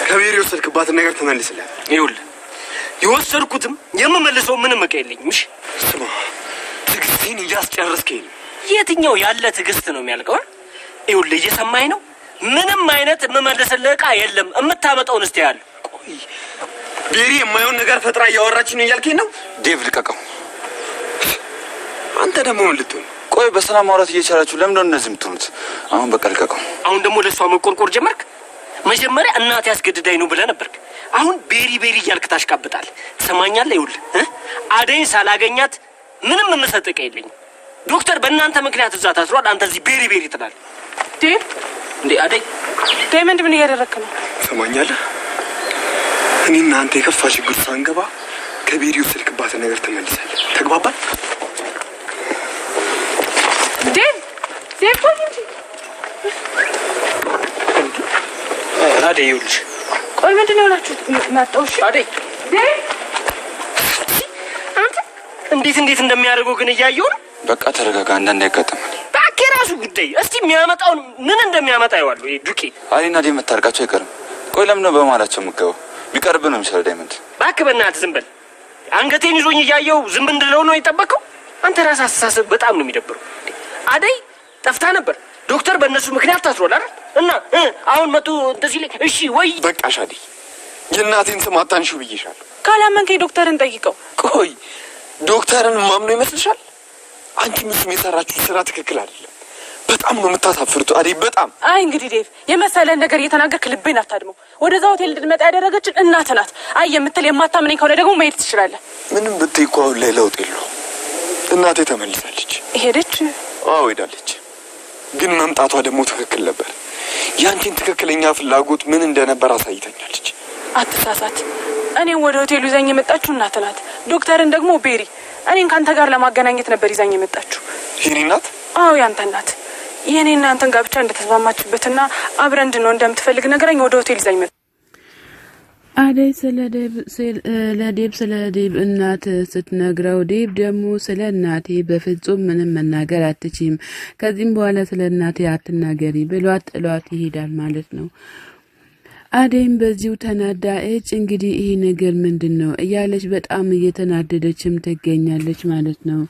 ከቤሪ ወሰድክባትን ነገር ተመልስልኝ። ይኸውልህ የወሰድኩትም የምመልሰው ምንም መቀየልኝም። እሺ ስማ፣ ትዕግስቴን እያስጨረስከኝ ነው። የትኛው ያለ ትዕግስት ነው የሚያልቀው? ይኸውልህ እየሰማኸኝ ነው? ምንም አይነት የምመልስልህ ዕቃ የለም። የምታመጣውን እስቲ ያለ ቆይ፣ ቤሪ የማይሆን ነገር ፈጥራ እያወራች ነው እያልከኝ ነው? ዴቭ ልቀቀው። አንተ ደግሞ ምን ልትሆን? ቆይ በሰላም ማውራት እየቻላችሁ ለምን ነው እንደዚህ የምትሆኑት? አሁን በቃ ልቀቀው። አሁን ደግሞ ለሷ መቆርቆር ጀመርክ? መጀመሪያ እናቴ ያስገድዳኝ ነው ብለህ ነበርክ። አሁን ቤሪ ቤሪ እያልክ ታሽቃብጣለህ። ትሰማኛለህ? ይኸውልህ አደይን ሳላገኛት ምንም የምሰጥህ የለኝም። ዶክተር በእናንተ ምክንያት እዛ ታስሯል። አንተ እዚህ ቤሪ ቤሪ ትላለህ። ዴቭ እንዴ አደይ ዳይመንድ ምን እያደረክ ነው? ትሰማኛለህ? እኔና አንተ የከፋ ችግር ሳንገባ ከቤሪ ወሰድክባትን ነገር ተመልሳለህ። ተግባባን? ዴቭ ቆይ እንጂ አደይ ይኸውልሽ። ቆይ ምንድን ነው ያላችሁት? መጣሁሽ አደይ ዴቭ አንተ እንዴት እንደሚያደርገው ግን እያየሁ ነው። በቃ ተረጋጋ። አንዳንድ ያጋጥማል። ባክ የራሱ ጉዳይ። እስቲ የሚያመጣውን ምን እንደሚያመጣ ይዋሉ። ይሄ ዱቄ አሊና ዴቭ መታረቃቸው አይቀርም። ቆይ ለምን ነው በማላቸው የምትገባው? ቢቀርብ ነው የሚሻለው። ዳይመንድ ባክ በእናትህ ዝም በል። አንገቴን ይዞኝ እያየሁ ዝም እንድለው ነው የጠበቀው? አንተ ራስህ አስተሳሰብ በጣም ነው የሚደብረው። አደይ ጠፍታ ነበር። ዶክተር በእነሱ ምክንያት ታስሯል አይደል? እና አሁን መጡ እንደዚህ ላይ እሺ ወይ በቃ ሻዲ፣ የእናቴን ስም አታንሺው ብዬሻለሁ። ካላመንከኝ ዶክተርን ጠይቀው። ቆይ ዶክተርን ማምኖ ይመስልሻል? አንቺ ምስም የሰራችሁ ስራ ትክክል አይደለም። በጣም ነው የምታሳፍሩት አደይ፣ በጣም። አይ እንግዲህ ዴቭ የመሰለን ነገር እየተናገርክ ልቤን አታድመው። ወደዛ ሆቴል እንድንመጣ ያደረገችን እናት ናት። አይ የምትል የማታምነኝ ከሆነ ደግሞ መሄድ ትችላለህ። ምንም ብትይ እኮ አሁን ላይ ለውጥ የለውም። እናቴ ተመልሳለች። ሄደች? አዎ ሄዳለች። ግን መምጣቷ ደግሞ ትክክል ነበር። ያንቺን ትክክለኛ ፍላጎት ምን እንደነበር አሳይተኛለች። አትሳሳት። እኔም ወደ ሆቴሉ ይዛኝ የመጣችሁ እናት ናት። ዶክተርን ደግሞ ቤሪ እኔን ካንተ ጋር ለማገናኘት ነበር ይዛኝ የመጣችሁ። የኔ እናት? አዎ ያንተ እናት። የኔና አንተን ጋብቻ እንደተስማማችበትና አብረን እንድንሆን እንደምትፈልግ ነገረኝ። ወደ ሆቴል ይዛኝ መጣ። አደይ ስለ ዴቭ እናት ስትነግረው ዴቭ ደግሞ ስለ እናቴ በፍጹም ምንም መናገር አትችይም፣ ከዚህም በኋላ ስለ እናቴ አትናገሪ ብሏት ጥሏት ይሄዳል ማለት ነው። አደይም በዚሁ ተናዳ እንግዲህ ይሄ ነገር ምንድን ነው እያለች በጣም እየተናደደችም ትገኛለች ማለት ነው።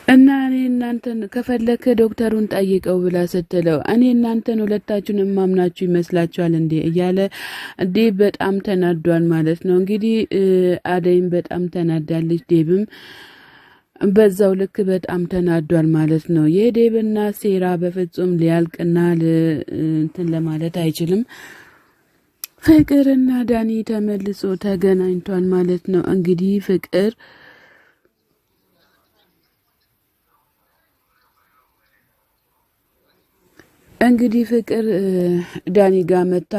እና እኔ እናንተን ከፈለከ ዶክተሩን ጠይቀው ብላ ስትለው እኔ እናንተን ሁለታችሁን ማምናችሁ ይመስላችኋል እንዴ እያለ ዴቭ በጣም ተናዷል ማለት ነው። እንግዲህ አደይም በጣም ተናዳለች፣ ዴቭም በዛው ልክ በጣም ተናዷል ማለት ነው። የዴቭና ሴራ በፍጹም ሊያልቅና እንትን ለማለት አይችልም። ፍቅርና ዳኒ ተመልሶ ተገናኝቷል ማለት ነው። እንግዲህ ፍቅር ዳኒ ጋር መታ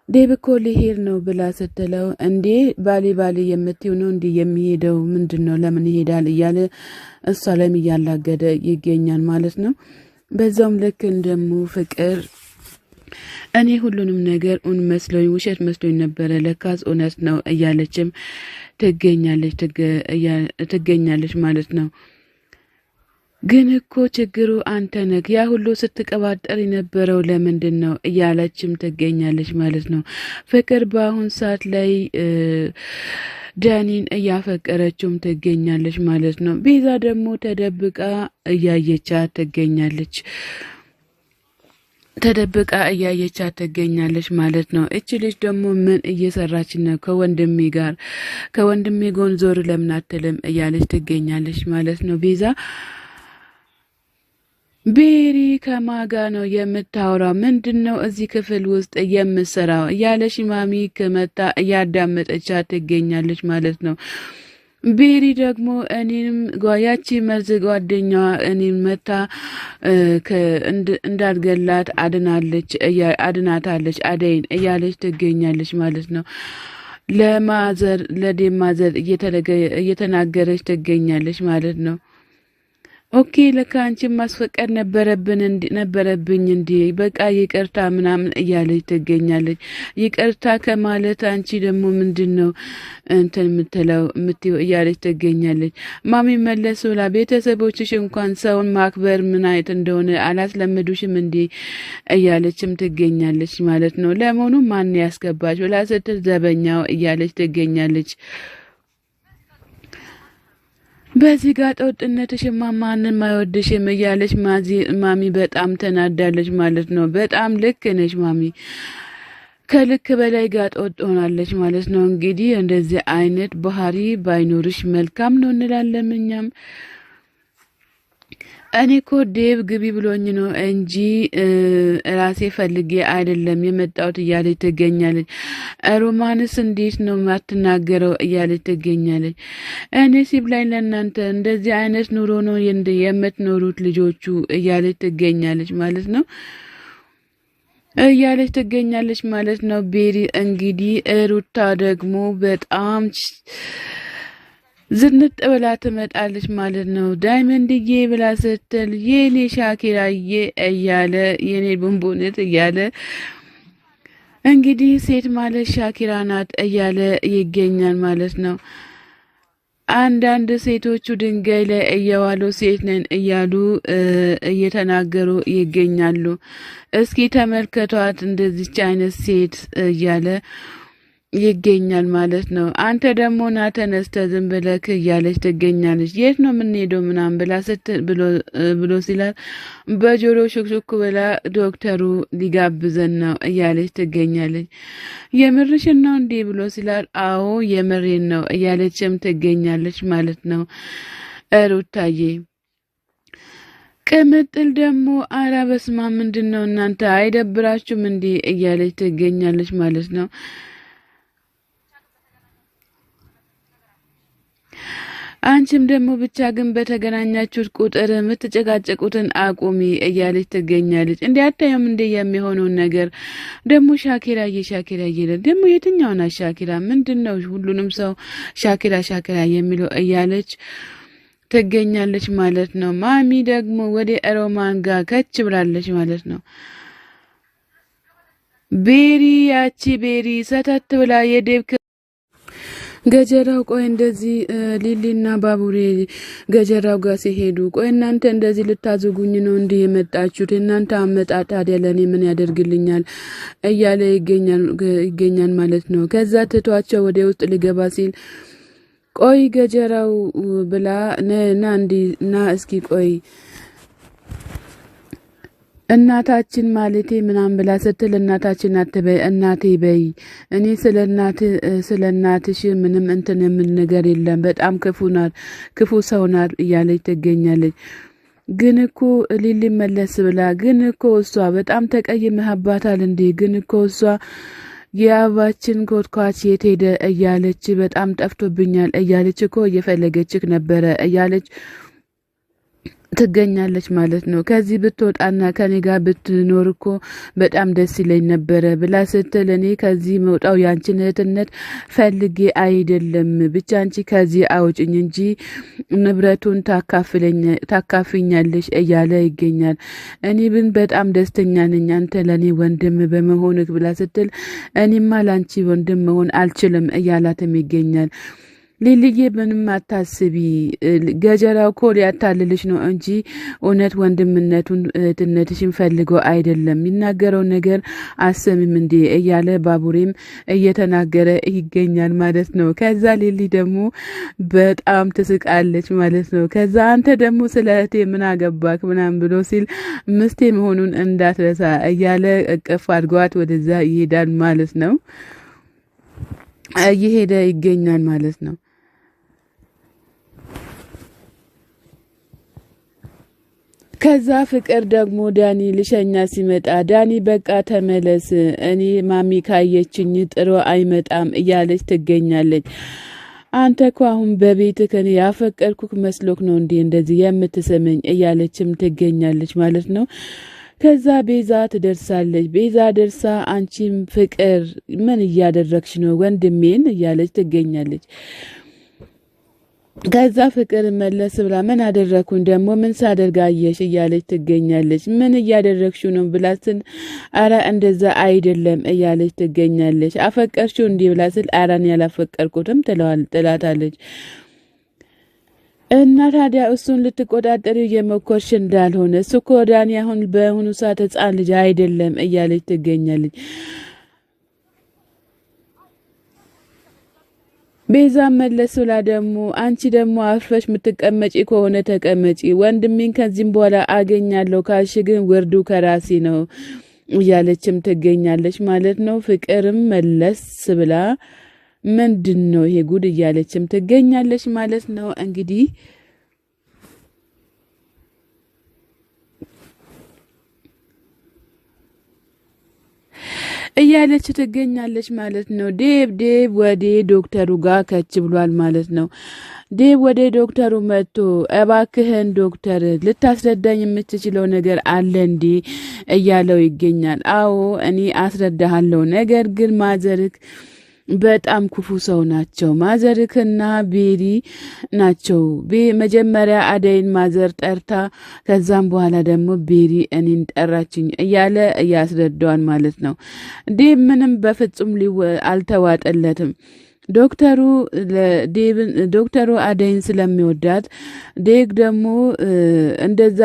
ዴቭ እኮ ሊሄድ ነው ብላ ስትለው እንዴ ባሌ የምትይው ነው እንዴ የሚሄደው? ምንድነው? ለምን ይሄዳል? እያለ እሷ ላይም እያላገደ ይገኛል ማለት ነው። በዛውም ልክ እንደሙ ፍቅር እኔ ሁሉንም ነገር ውሸት መስሎኝ ነበረ፣ ለካስ እውነት ነው እያለችም ትገኛለች ማለት ነው። ግን እኮ ችግሩ አንተ ነህ፣ ያ ሁሉ ስትቀባጠር የነበረው ለምንድን ነው እያለችም ትገኛለች ማለት ነው። ፍቅር በአሁን ሰዓት ላይ ዳኒን እያፈቀረችውም ትገኛለች ማለት ነው። ቤዛ ደግሞ ተደብቃ እያየቻት ትገኛለች ማለት ነው። እቺ ልጅ ደግሞ ምን እየሰራች ነው? ከወንድሜ ጎን ዞር ለምን አትልም እያለች ትገኛለች ማለት ነው። ቤሪ ከማጋ ነው የምታወራው? ምንድነው እዚህ ክፍል ውስጥ የምትሰራው? እያለች ማሚ ከመጣ እያዳመጠቻት ትገኛለች ማለት ነው። ቤሪ ደግሞ እኔንም ያቺ መርዝ ጓደኛዋ እኔን መታ እንዳልገላት አድናታለች አደይን እያለች ትገኛለች ማለት ነው። ለዴቭ ማዘር እየተናገረች ትገኛለች ማለት ነው። ኦኬ ለካ አንቺም ማስፈቀድ ነበረብኝ እንዴ በቃ ይቅርታ ምናምን እያለች ትገኛለች። ይቅርታ ከማለት አንቺ ደግሞ ምንድነው እንትን የምትለው እያለች ትገኛለች። ማሚ መለስ ብላ ቤተሰቦችሽ እንኳን ሰውን ማክበር ምን አይነት እንደሆነ አላስለመዱሽም እንዴ እያለችም ትገኛለች ማለት ነው። ለመሆኑ ማን ያስገባሽ ብላ ስትል ዘበኛው እያለች ትገኛለች። በዚህ ጋር ወጥነትሽማ ማንንም አይወድሽም እያለች ማሚ በጣም ተናዳለች ማለት ነው። በጣም ልክ ነሽ ማሚ፣ ከልክ በላይ ጋር ወጥ ሆናለች ማለት ነው። እንግዲህ እንደዚህ አይነት ባህሪ ባይኖርሽ መልካም ነው እንላለን እኛም። እኔ እኮ ዴቭ ግቢ ብሎኝ ነው እንጂ ራሴ ፈልጌ አይደለም የመጣሁት እያለች ትገኛለች። ሮማንስ እንዴት ነው ማትናገረው እያለች ትገኛለች። እኔ ሲብላኝ ለእናንተ እንደዚህ አይነት ኑሮ ነው የምትኖሩት ልጆቹ እያለች ትገኛለች ማለት ነው ቤሪ እንግዲህ ሩታ ደግሞ በጣም ዝንጥ ብላ ትመጣለች ማለት ነው። ዳይመንድዬ ብላ ስትል የኔ ሻኪራዬ እያለ የኔ ቡንቡንት እያለ እንግዲህ ሴት ማለት ሻኪራ ናት እያለ ይገኛል ማለት ነው። አንዳንድ ሴቶቹ ድንጋይ ላይ እየዋሉ ሴት ነን እያሉ እየተናገሩ ይገኛሉ። እስኪ ተመልከቷት እንደዚች አይነት ሴት እያለ ይገኛል ማለት ነው። አንተ ደግሞ ና ተነስተህ ዝም ብለህ እያለች ትገኛለች። የት ነው የምንሄደው ምናምን ብላ ብሎ ሲላል በጆሮ ሹክሹክ ብላ ዶክተሩ ሊጋብዘን ነው እያለች ትገኛለች። የምርሽን ነው እንዴ ብሎ ሲላል አዎ የምሬን ነው እያለችም ትገኛለች ማለት ነው ሩታዬ። ቅምጥል ደግሞ አራ በስማ ምንድነው እናንተ አይደብራችሁም እንዴ እያለች ትገኛለች ማለት ነው። አንቺም ደግሞ ብቻ ግን በተገናኛችሁት ቁጥር የምትጨቃጨቁትን አቁሚ እያለች ትገኛለች። እንዴ አታየም እንዴ የሚሆነውን ነገር ደግሞ ሻኪራዬ ደግሞ የትኛውና ሻኪራ ምንድነው ሁሉንም ሰው ሻኪራ የሚለው እያለች ትገኛለች ማለት ነው። ማሚ ደግሞ ወደ ሮማን ጋር ከች ብላለች ማለት ነው። ያቺ ቤሪ ሰተት ብላ የዴብ ገጀራው ቆይ እንደዚህ ሊሊና ባቡሬ ገጀራው ጋር ሲሄዱ ቆይ እናንተ እንደዚህ ልታዘጉኝ ነው እንዴ የመጣችሁት? እናንተ አመጣጥ ታዲያ ለኔ ምን ያደርግልኛል እያለ ይገኛል ማለት ነው። ከዛ ትቷቸው ወደ ውስጥ ሊገባ ሲል ቆይ ገጀራው ብላ ና እስኪ ቆይ እናታችን ማለቴ ምናምን ብላ ስትል እናታችን አትበይ እናቴ በይ። እኔ ስለ እናትሽ ምንም እንትን የምን ነገር የለም። በጣም ክፉ ሰው ናት እያለች ትገኛለች። ግን እኮ ሊሊ መለስ ብላ ግን እኮ እሷ በጣም ተቀይመህባታል እንዴ? ግን እኮ እሷ የአባችን ኮትኳች የት ሄደ እያለች በጣም ጠፍቶብኛል እያለች እኮ እየፈለገችክ ነበረ እያለች ትገኛለች ማለት ነው። ከዚህ ብትወጣና ከኔ ጋር ብትኖር እኮ በጣም ደስ ይለኝ ነበረ ብላ ስትል እኔ ከዚህ መውጣው ያንቺን እህትነት ፈልጌ አይደለም፣ ብቻ አንቺ ከዚህ አውጭኝ እንጂ ንብረቱን ታካፍኛለሽ እያለ ይገኛል። እኔ ግን በጣም ደስተኛ ነኝ አንተ ለኔ ወንድም በመሆንክ ብላ ስትል እኔማ ላንቺ ወንድም መሆን አልችልም እያላትም ይገኛል። ሊልዬ ምንም አታስቢ፣ ገጀራው እኮ ሊያታልልሽ ነው እንጂ እውነት ወንድምነቱን እህትነትሽን ፈልጎ አይደለም። የሚናገረው ነገር አሰሚም እንዴ እያለ ባቡሬም እየተናገረ ይገኛል ማለት ነው። ከዛ ሊሊ ደግሞ በጣም ትስቃለች ማለት ነው። ከዛ አንተ ደግሞ ስለ እህቴ ምን አገባክ ምናምን ብሎ ሲል ምስቴ መሆኑን እንዳትረሳ እያለ እቅፍ አድርጓት ወደዛ ይሄዳል ማለት ነው። እየሄደ ይገኛል ማለት ነው። ከዛ ፍቅር ደግሞ ዳኒ ልሸኛ ሲመጣ ዳኒ በቃ ተመለስ፣ እኔ ማሚ ካየችኝ ጥሩ አይመጣም እያለች ትገኛለች። አንተ እኮ አሁን በቤትህ ከኔ ያፈቀርኩክ መስሎክ ነው እንዴ እንደዚህ የምትሰመኝ እያለችም ትገኛለች ማለት ነው። ከዛ ቤዛ ትደርሳለች። ቤዛ ደርሳ አንቺም ፍቅር ምን እያደረግሽ ነው ወንድሜን እያለች ትገኛለች። ከዛ ፍቅር መለስ ብላ ምን አደረኩኝ ደግሞ ምን ሳደርግ አየሽ እያለች ትገኛለች። ምን እያደረግሽው ነው ብላ ስል አረ እንደዛ አይደለም እያለች ትገኛለች። አፈቀርሽው እንዲህ ብላ ስል አራን ያላፈቀርኩትም ትላታለች። እና ታዲያ እሱን ልትቆጣጠሪ የመኮርሽ እንዳልሆነ እሱ እኮ ዳኒ አሁን በአሁኑ ሰዓት ሕፃን ልጅ አይደለም እያለች ትገኛለች። ቤዛ መለስ ብላ ደግሞ አንቺ ደግሞ አርፈሽ የምትቀመጪ ከሆነ ተቀመጪ፣ ወንድሜን ከዚህም በኋላ አገኛለሁ ካልሽ ግን ውርዱ ከራሲ ነው እያለችም ትገኛለች ማለት ነው። ፍቅርም መለስ ብላ ምንድን ነው ይሄ ጉድ እያለችም ትገኛለች ማለት ነው። እንግዲህ እያለች ትገኛለች ማለት ነው። ዴብ ወደ ዶክተሩ ጋር ከች ብሏል ማለት ነው። ዴብ ወደ ዶክተሩ መጥቶ እባክህን ዶክተር ልታስረዳኝ የምትችለው ነገር አለ እንዴ እያለው ይገኛል። አዎ እኔ አስረዳሃለሁ፣ ነገር ግን ማዘርክ በጣም ክፉ ሰው ናቸው። ማዘርክና ቤሪ ናቸው። መጀመሪያ አደይን ማዘር ጠርታ ከዛም በኋላ ደግሞ ቤሪ እኔን ጠራችኝ እያለ እያስረዳዋል ማለት ነው። ዴብ ምንም በፍጹም አልተዋጠለትም። ዶክተሩ አደይን ስለሚወዳት ዴግ ደግሞ እንደዛ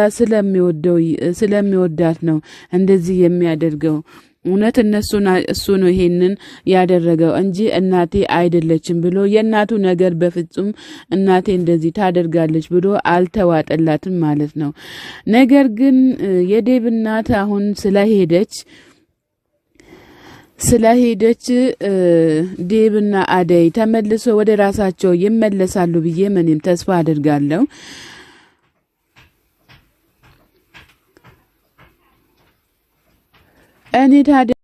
ስለሚወዳት ነው እንደዚህ የሚያደርገው። እውነት እሱ ነው ይሄንን ያደረገው እንጂ እናቴ አይደለችም ብሎ የእናቱ ነገር በፍጹም እናቴ እንደዚህ ታደርጋለች ብሎ አልተዋጠላትም ማለት ነው። ነገር ግን የዴብ እናት አሁን ስለሄደች ዴብና አደይ ተመልሶ ወደ ራሳቸው ይመለሳሉ ብዬ ምንም ተስፋ አድርጋለሁ። እኔ ታዲያ